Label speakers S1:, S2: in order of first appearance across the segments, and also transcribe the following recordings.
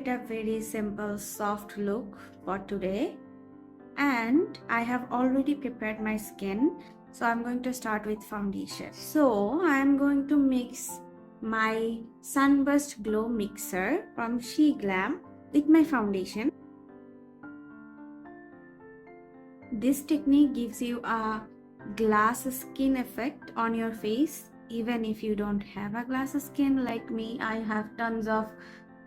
S1: it a very simple soft look for today, and I have already prepared my skin, so I'm going to start with foundation. So I'm going to mix my Sunburst Glow mixer from Glam with my foundation. This technique gives you a glass skin effect on your face. Even if you don't have a glass skin like me, I have tons of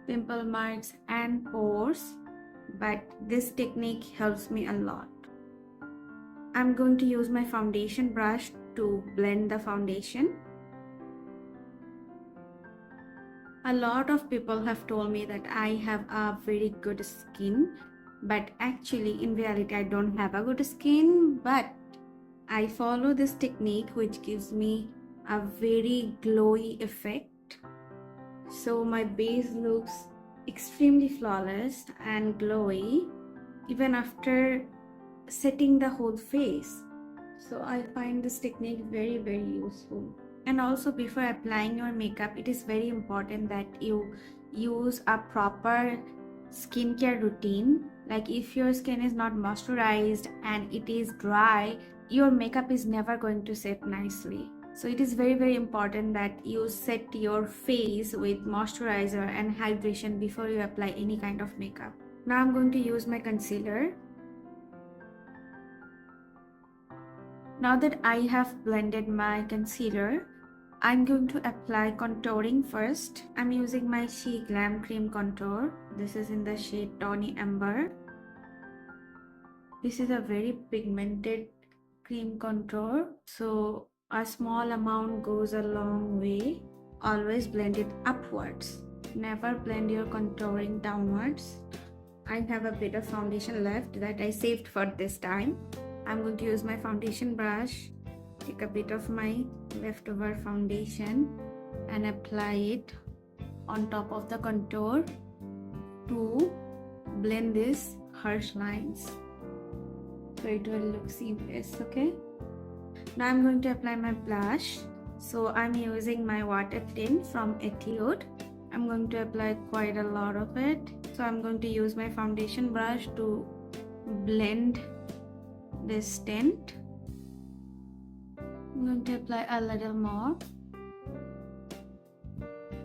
S1: pimple marks and pores, but this technique helps me a lot. I'm going to use my foundation brush to blend the foundation. A lot of people have told me that I have a very good skin, but actually in reality I don't have a good skin, but I follow this technique which gives me a very glowy effect. So my base looks extremely flawless and glowy even after setting the whole face. So I find this technique very useful. And also, before applying your makeup, it is very important that you use a proper skincare routine. Like if your skin is not moisturized and it is dry, your makeup is never going to set nicely. So it is very important that you set your face with moisturizer and hydration before you apply any kind of makeup. Now I'm going to use my concealer. Now that I have blended my concealer, I'm going to apply contouring first. I'm using my Glam Cream Contour. This is in the shade Tawny Amber. This is a very pigmented cream contour, so a small amount goes a long way. Always blend it upwards. Never blend your contouring downwards. I have a bit of foundation left that I saved for this time. I'm going to use my foundation brush, take a bit of my leftover foundation and apply it on top of the contour to blend these harsh lines so it will look seamless. Okay, now I'm going to apply my blush. So I'm using my water tint from Etude. I'm going to apply quite a lot of it. So I'm going to use my foundation brush to blend this tint. I'm going to apply a little more.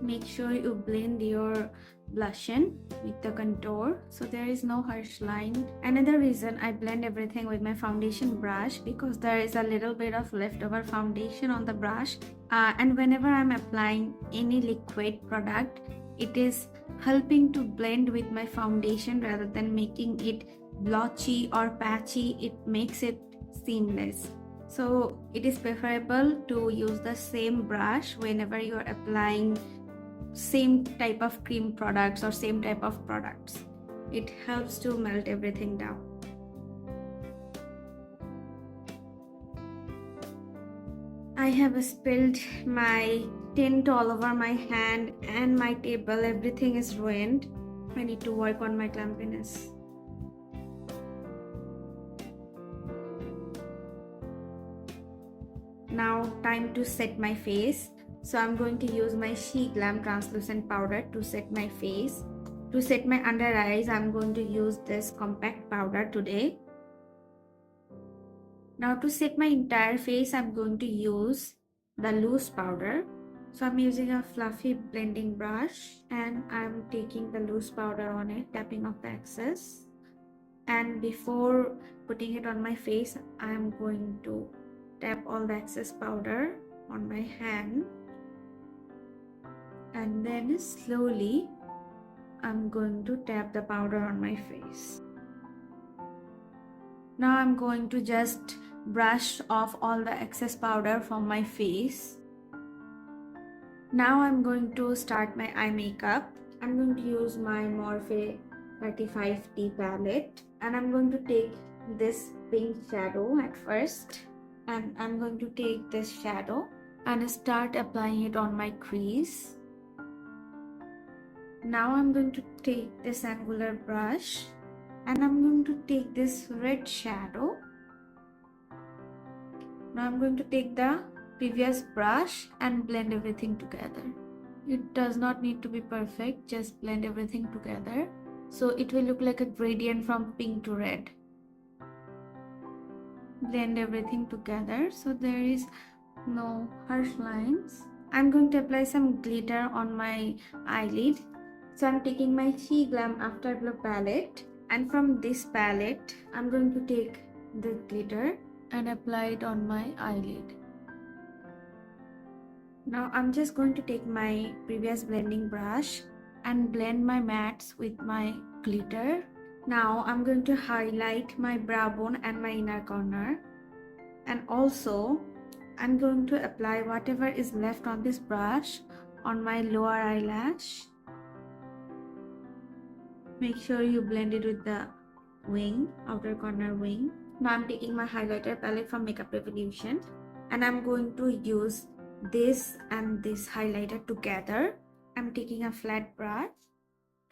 S1: Make sure you blend your blush in with the contour so there is no harsh line. Another reason I blend everything with my foundation brush because there is a little bit of leftover foundation on the brush, and whenever I'm applying any liquid product, it is helping to blend with my foundation rather than making it blotchy or patchy. It makes it seamless. So it is preferable to use the same brush whenever you're applying same type of cream products or same type of products. It helps to melt everything down. I have spilled my tint all over my hand and my table. Everything is ruined. I need to work on my clumsiness. Now time to set my face. So I'm going to use my Glam translucent powder to set my face. To set my under eyes, I'm going to use this compact powder today. Now to set my entire face, I'm going to use the loose powder. So I'm using a fluffy blending brush and I'm taking the loose powder on it, tapping off the excess. And before putting it on my face, I'm going to tap all the excess powder on my hand. And then slowly I'm going to tap the powder on my face. Now I'm going to just brush off all the excess powder from my face. Now I'm going to start my eye makeup. I'm going to use my Morphe 35T palette and I'm going to take this pink shadow at first, and I'm going to take this shadow and start applying it on my crease. Now I'm going to take this angular brush and I'm going to take this red shadow. Now I'm going to take the previous brush and blend everything together. It does not need to be perfect, just blend everything together. So it will look like a gradient from pink to red. Blend everything together so there is no harsh lines. I'm going to apply some glitter on my eyelid. So I'm taking my Glam Afterglow palette, and from this palette I'm going to take the glitter and apply it on my eyelid. Now I'm just going to take my previous blending brush and blend my mattes with my glitter. Now I'm going to highlight my brow bone and my inner corner, and also I'm going to apply whatever is left on this brush on my lower eyelash. Make sure you blend it with the wing, outer corner wing. Now I'm taking my highlighter palette from Makeup Revolution, and I'm going to use this and this highlighter together. I'm taking a flat brush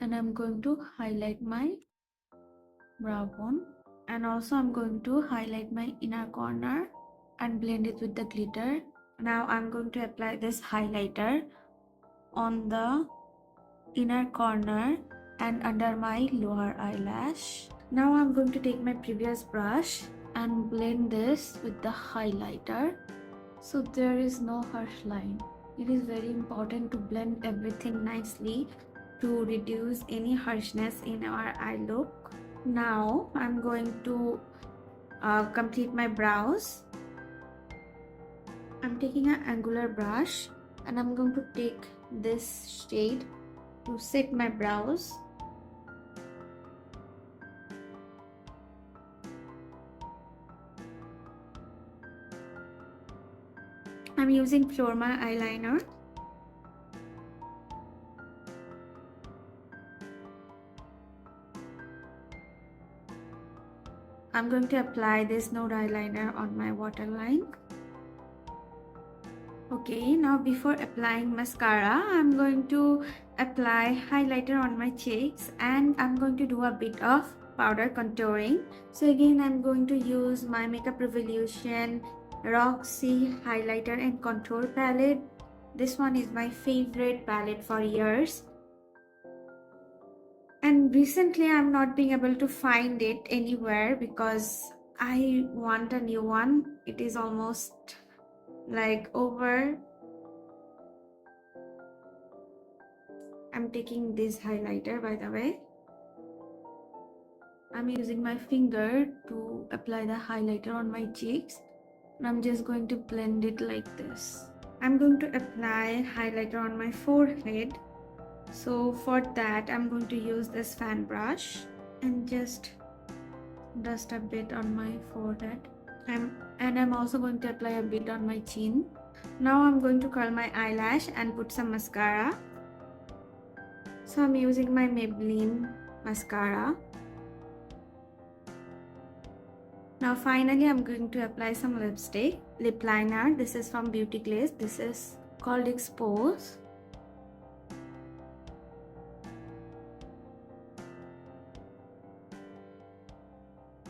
S1: and I'm going to highlight my brow bone, and also I'm going to highlight my inner corner and blend it with the glitter. Now I'm going to apply this highlighter on the inner corner and under my lower eyelash. Now I'm going to take my previous brush and blend this with the highlighter so there is no harsh line. It is very important to blend everything nicely to reduce any harshness in our eye look. Now I'm going to complete my brows. I'm taking an angular brush and I'm going to take this shade to set my brows. I'm using Florma eyeliner. I'm going to apply this nude eyeliner on my waterline. Okay, now before applying mascara, I'm going to apply highlighter on my cheeks, and I'm going to do a bit of powder contouring. So again, I'm going to use my Makeup Revolution Roxy highlighter and contour palette. This one is my favorite palette for years, and recently I'm not being able to find it anywhere because I want a new one. It is almost like over. I'm taking this highlighter, by the way. I'm using my finger to apply the highlighter on my cheeks, and I'm just going to blend it like this. I'm going to apply highlighter on my forehead. So for that, I'm going to use this fan brush and just dust a bit on my forehead. And I'm also going to apply a bit on my chin. Now I'm going to curl my eyelash and put some mascara. So I'm using my Maybelline mascara. Now finally I'm going to apply some lipstick, lip liner. This is from Beauty Glaze. This is called Expose.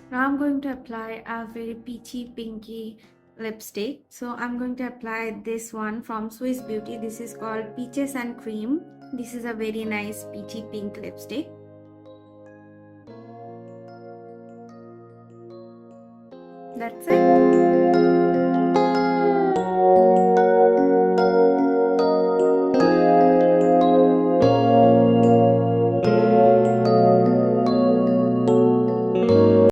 S1: Now I'm going to apply a very peachy pinky lipstick. So I'm going to apply this one from Swiss Beauty. This is called Peaches and Cream. This is a very nice peachy pink lipstick. That's it.